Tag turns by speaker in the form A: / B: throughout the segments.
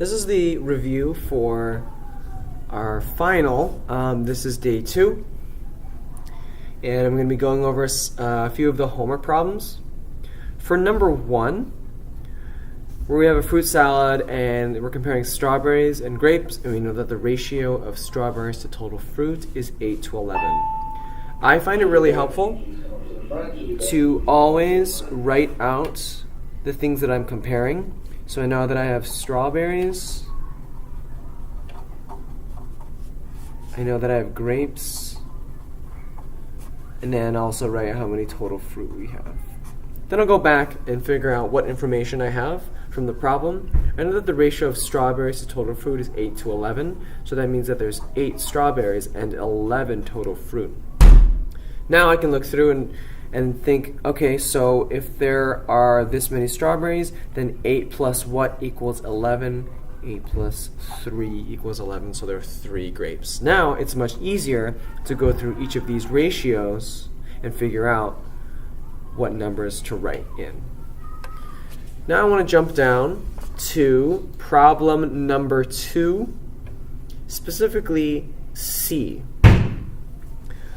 A: This is the review for our final. This is day 2. And I'm going to be going over a few of the homework problems. For number 1, where we have a fruit salad and we're comparing strawberries and grapes, and we know that the ratio of strawberries to total fruit is 8 to 11. I find it really helpful to always write out the things that I'm comparing. So I know that I have strawberries, I know that I have grapes, and then also write how many total fruit we have. Then I'll go back and figure out what information I have from the problem. I know that the ratio of strawberries to total fruit is 8 to 11, so that means that there's 8 strawberries and 11 total fruit. Now I can look through and think, okay, so if there are this many strawberries, then 8 plus what equals 11? 8 plus 3 equals 11, so there are 3 grapes. Now it's much easier to go through each of these ratios and figure out what numbers to write in. Now I want to jump down to problem number 2, specifically C.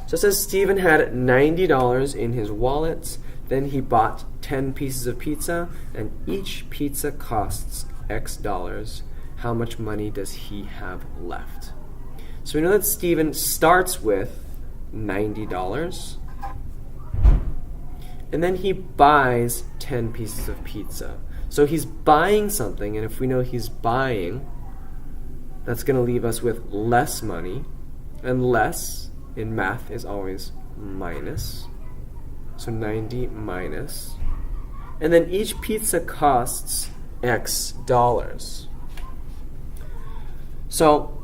A: So it says Stephen had $90 in his wallet, then he bought 10 pieces of pizza, and each pizza costs X dollars. How much money does he have left? So we know that Stephen starts with $90, and then he buys 10 pieces of pizza. So he's buying something, and if we know he's buying, that's going to leave us with less money, and less in math is always minus. So 90 minus. And then each pizza costs X dollars. So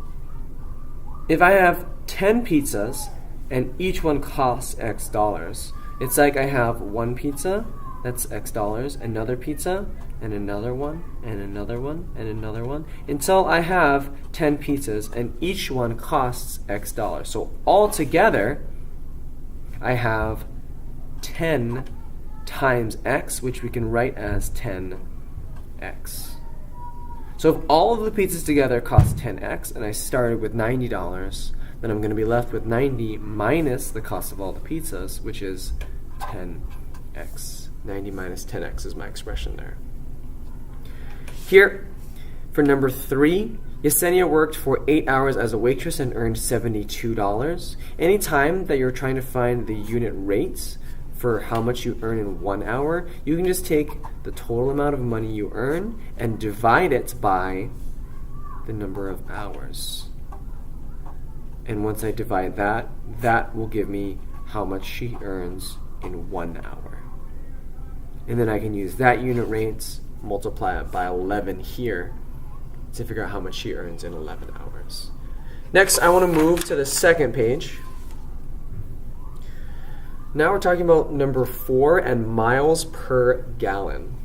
A: if I have 10 pizzas and each one costs X dollars, it's like I have one pizza, that's X dollars, another pizza, and another one, and another one, and another one, until I have 10 pizzas, and each one costs X dollars. So altogether, I have 10 times X, which we can write as 10X. So if all of the pizzas together cost 10X, and I started with $90, then I'm going to be left with 90 minus the cost of all the pizzas, which is 10X. 90 minus 10X is my expression there. Here, for number 3, Yesenia worked for 8 hours as a waitress and earned $72. Anytime that you're trying to find the unit rates for how much you earn in 1 hour, you can just take the total amount of money you earn and divide it by the number of hours. And once I divide that, that will give me how much she earns in 1 hour. And then I can use that unit rates, multiply it by 11 here to figure out how much she earns in 11 hours. Next, I want to move to the second page. Now we're talking about number 4 and miles per gallon.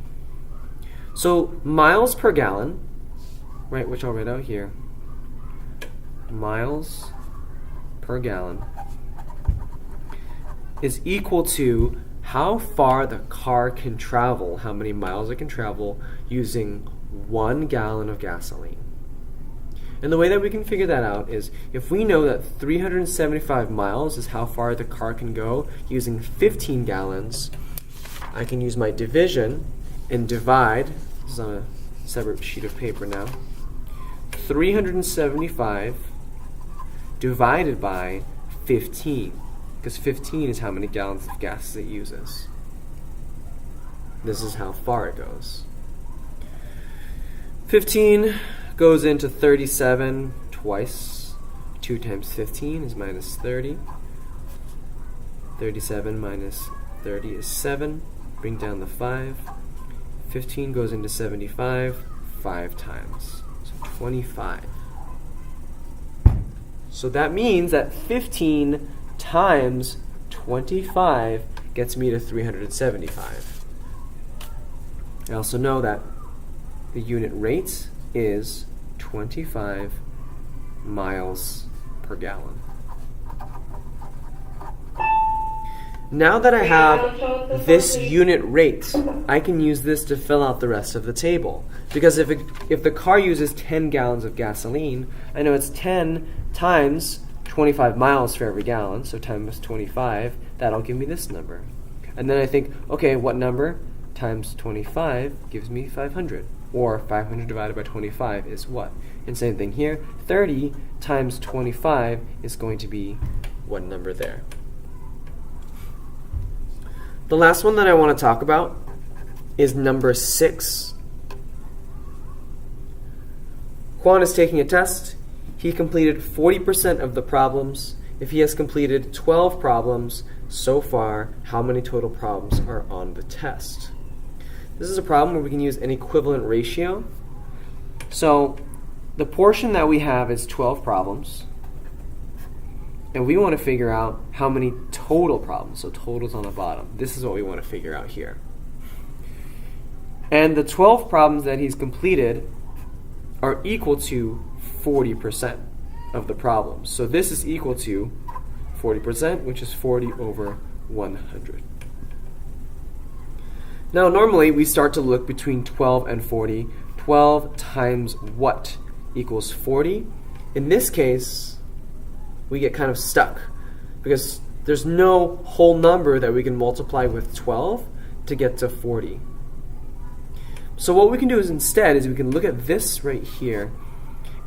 A: So miles per gallon, right, which I'll write out here. Miles per gallon is equal to how far the car can travel, how many miles it can travel using 1 gallon of gasoline. And the way that we can figure that out is if we know that 375 miles is how far the car can go using 15 gallons, I can use my division and divide, this is on a separate sheet of paper now, 375 divided by 15. Because 15 is how many gallons of gas it uses. This is how far it goes. 15 goes into 37 twice. 2 times 15 is minus 30. 37 minus 30 is 7. Bring down the 5. 15 goes into 75 5 times. So 25. So that means that 15 times 25 gets me to 375. I also know that the unit rate is 25 miles per gallon. Now that I have this unit rate, I can use this to fill out the rest of the table. Because if the car uses 10 gallons of gasoline, I know it's 10 times 25 miles for every gallon, so times 25, that'll give me this number. And then I think, okay, what number times 25 gives me 500? Or 500 divided by 25 is what? And same thing here, 30 times 25 is going to be what number there? The last one that I want to talk about is number 6. Juan is taking a test. He completed 40% of the problems. If he has completed 12 problems so far, how many total problems are on the test? This is a problem where we can use an equivalent ratio. So the portion that we have is 12 problems. And we want to figure out how many total problems. So total's on the bottom. This is what we want to figure out here. And the 12 problems that he's completed are equal to 40% of the problems. So this is equal to 40%, which is 40 over 100. Now normally we start to look between 12 and 40. 12 times what equals 40? In this case, we get kind of stuck because there's no whole number that we can multiply with 12 to get to 40. So what we can do is instead we can look at this right here,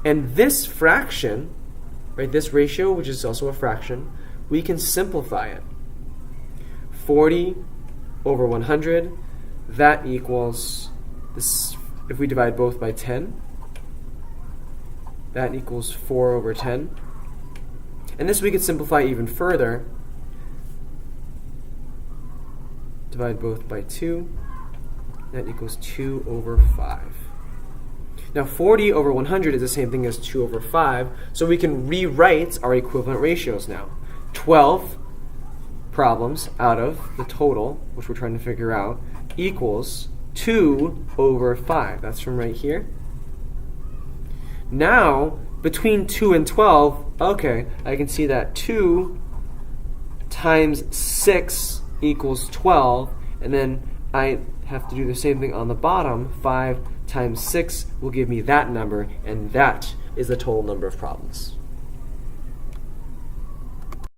A: and this fraction, right, this ratio, which is also a fraction, we can simplify it. 40 over 100, that equals, this, if we divide both by 10, that equals 4 over 10. And this we could simplify even further. Divide both by 2. That equals 2 over 5. Now 40 over 100 is the same thing as 2 over 5, so we can rewrite our equivalent ratios now. 12 problems out of the total, which we're trying to figure out, equals 2 over 5. That's from right here. Now, between 2 and 12, okay, I can see that 2 times 6 equals 12, and then I have to do the same thing on the bottom. 5 times 6 will give me that number, and that is the total number of problems.